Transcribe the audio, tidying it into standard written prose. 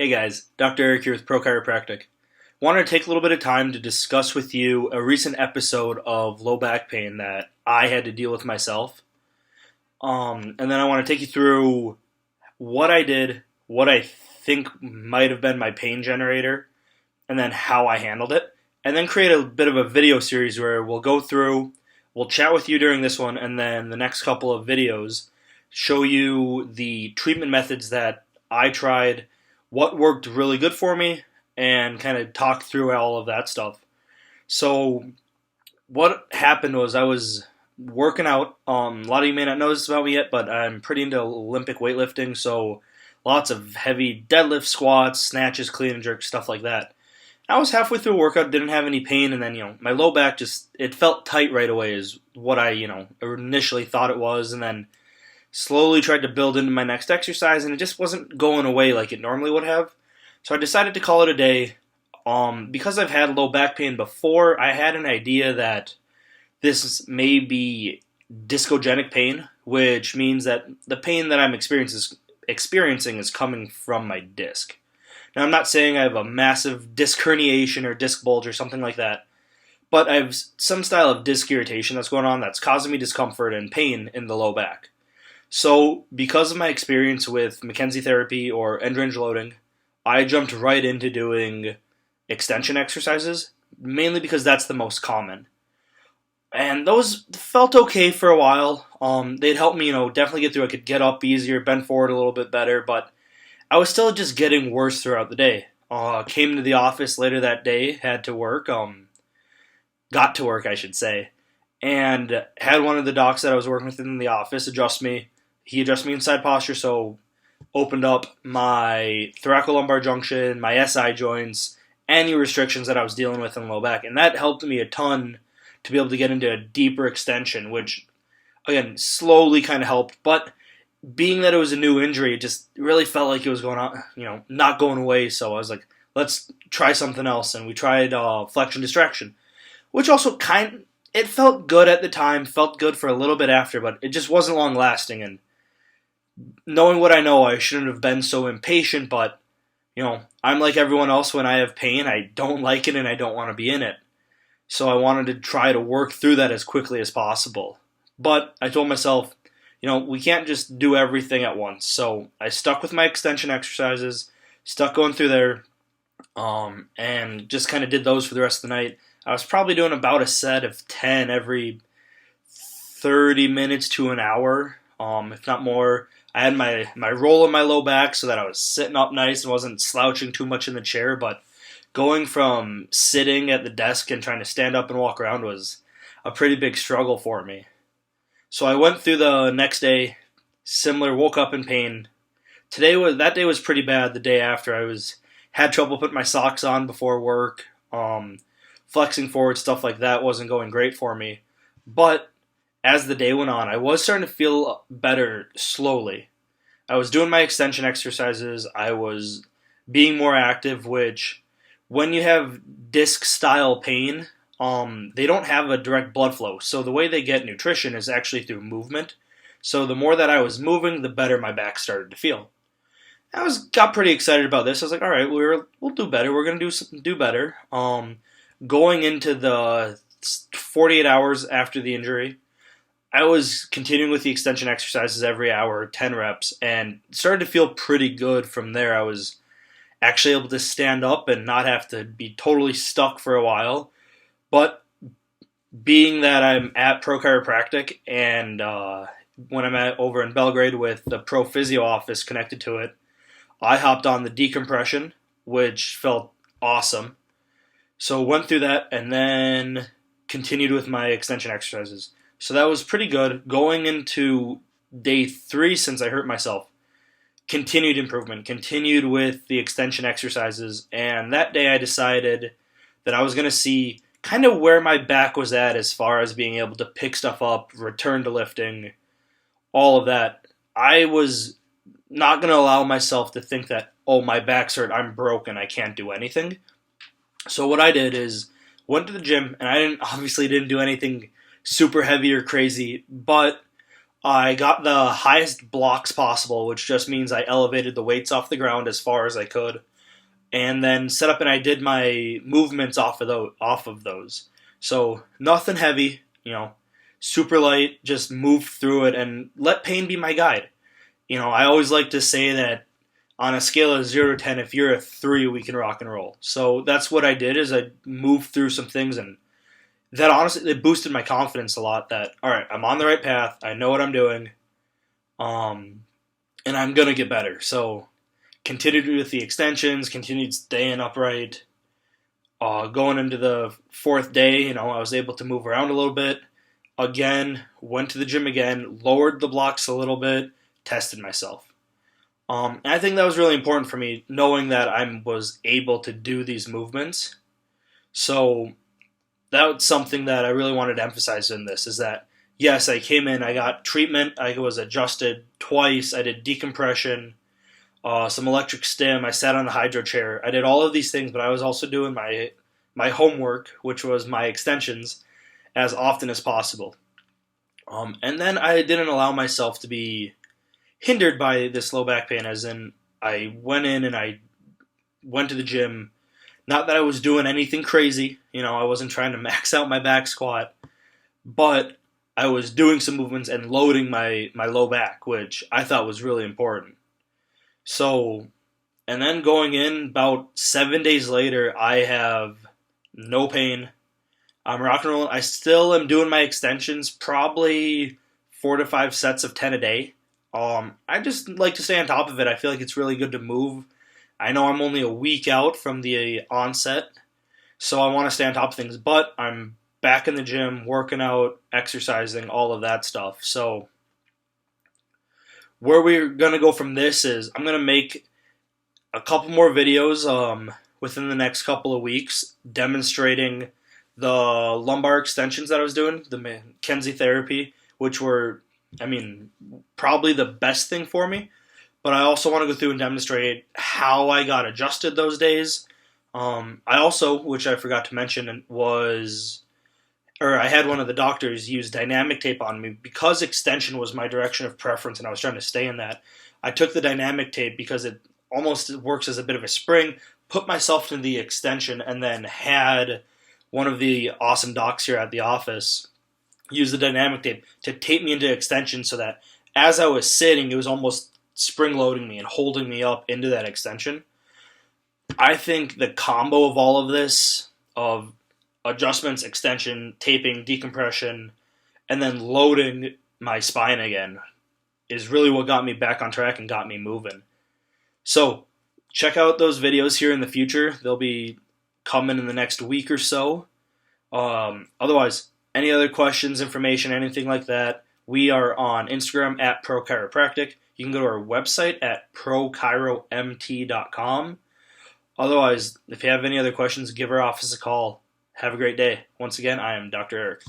Hey guys, Dr. Erik here with Pro Chiropractic. Wanted to take a little bit of time to discuss with you a recent episode of low back pain that I had to deal with myself. And then I want to take you through what I did, what I think might have been my pain generator, and then how I handled it. And then create a bit of a video series where we'll chat with you during this one, and then the next couple of videos show you the treatment methods that I tried, what worked really good for me, and kind of talk through all of that stuff. So what happened was I was working out. A lot of you may not know this about me yet, but I'm pretty into Olympic weightlifting, so lots of heavy deadlift, squats, snatches, clean and jerk, stuff like that. I was halfway through a workout, didn't have any pain, and then, my low back it felt tight right away is what I, initially thought it was, and then slowly tried to build into my next exercise, and it just wasn't going away like it normally would have. So I decided to call it a day. Because I've had low back pain before, I had an idea that this may be discogenic pain, which means that the pain that I'm experiencing is coming from my disc. Now, I'm not saying I have a massive disc herniation or disc bulge or something like that, but I have some style of disc irritation that's going on that's causing me discomfort and pain in the low back. So, because of my experience with McKenzie therapy or end-range loading, I jumped right into doing extension exercises, mainly because that's the most common. And those felt okay for a while. They'd help me, definitely get through. I could get up easier, bend forward a little bit better, but I was still just getting worse throughout the day. Came to the office later that day, got to work, I should say, and had one of the docs that I was working with in the office adjust me. He adjusted me in side posture, so opened up my thoracolumbar junction, my SI joints, any restrictions that I was dealing with in low back, and that helped me a ton to be able to get into a deeper extension, which, again, slowly kind of helped, but being that it was a new injury, it just really felt like it was going on, not going away. So I was like, let's try something else. And we tried flexion distraction, which also it felt good at the time, felt good for a little bit after, but it just wasn't long lasting. And knowing what I know, I shouldn't have been so impatient, but, I'm like everyone else when I have pain. I don't like it and I don't want to be in it. So I wanted to try to work through that as quickly as possible. But I told myself, we can't just do everything at once. So I stuck with my extension exercises, stuck going through there, and just kind of did those for the rest of the night. I was probably doing about a set of 10 every 30 minutes to an hour, if not more. I had my roll in my low back so that I was sitting up nice and wasn't slouching too much in the chair, but going from sitting at the desk and trying to stand up and walk around was a pretty big struggle for me. So I went through the next day, similar, woke up in pain. That day was pretty bad. The day after, had trouble putting my socks on before work, flexing forward, stuff like that wasn't going great for me. But as the day went on, I was starting to feel better slowly. I was doing my extension exercises. I was being more active, which when you have disc-style pain, they don't have a direct blood flow. So the way they get nutrition is actually through movement. So the more that I was moving, the better my back started to feel. I got pretty excited about this. I was like, all right, we'll do better. We're going to do better. Going into the 48 hours after the injury, I was continuing with the extension exercises every hour, 10 reps, and started to feel pretty good from there. I was actually able to stand up and not have to be totally stuck for a while. But being that I'm at Pro Chiropractic and when I'm over in Belgrade with the Pro Physio office connected to it, I hopped on the decompression, which felt awesome. So went through that and then continued with my extension exercises. So that was pretty good. Going into day 3 since I hurt myself, continued improvement, continued with the extension exercises, and that day I decided that I was going to see kind of where my back was at as far as being able to pick stuff up, return to lifting, all of that. I was not going to allow myself to think that, oh, my back's hurt, I'm broken, I can't do anything. So what I did is went to the gym, and I obviously didn't do anything super heavy or crazy, but I got the highest blocks possible, which just means I elevated the weights off the ground as far as I could. and then set up and I did my movements off of those. So nothing heavy, super light, just move through it and let pain be my guide. I always like to say that on a scale of 0 to 10, if you're a 3, we can rock and roll. So that's what I did, is I moved through some things, and that honestly, it boosted my confidence a lot that, all right, I'm on the right path, I know what I'm doing, and I'm going to get better. So continued with the extensions, continued staying upright. Going into the 4th day, I was able to move around a little bit. Again, went to the gym again, lowered the blocks a little bit, tested myself. And I think that was really important for me, knowing that I was able to do these movements. So that was something that I really wanted to emphasize in this, is that, yes, I came in, I got treatment, I was adjusted twice, I did decompression, some electric stim, I sat on the hydro chair, I did all of these things, but I was also doing my homework, which was my extensions, as often as possible. And then I didn't allow myself to be hindered by this low back pain, as in I went in and I went to the gym. Not that I was doing anything crazy, I wasn't trying to max out my back squat, but I was doing some movements and loading my low back, which I thought was really important. So, and then going in about 7 days later, I have no pain. I'm rock and rolling. I still am doing my extensions, probably 4 to 5 sets of 10 a day. I just like to stay on top of it. I feel like it's really good to move. I know I'm only a week out from the onset, so I want to stay on top of things. But I'm back in the gym, working out, exercising, all of that stuff. So where we're going to go from this is I'm going to make a couple more videos within the next couple of weeks demonstrating the lumbar extensions that I was doing, the McKenzie therapy, which were, probably the best thing for me. But I also want to go through and demonstrate how I got adjusted those days. I also, which I forgot to mention, I had one of the doctors use dynamic tape on me because extension was my direction of preference and I was trying to stay in that. I took the dynamic tape because it almost works as a bit of a spring, put myself in the extension, and then had one of the awesome docs here at the office use the dynamic tape to tape me into extension so that as I was sitting, it was almost spring loading me and holding me up into that extension. I think the combo of all of this, of adjustments, extension, taping, decompression, and then loading my spine again, is really what got me back on track and got me moving. So check out those videos here in the future. They'll be coming in the next week or so. Otherwise, any other questions, information, anything like that, we are on Instagram at ProChiropractic. You can go to our website at prochiromt.com. Otherwise, if you have any other questions, give our office a call. Have a great day. Once again, I am Dr. Erik.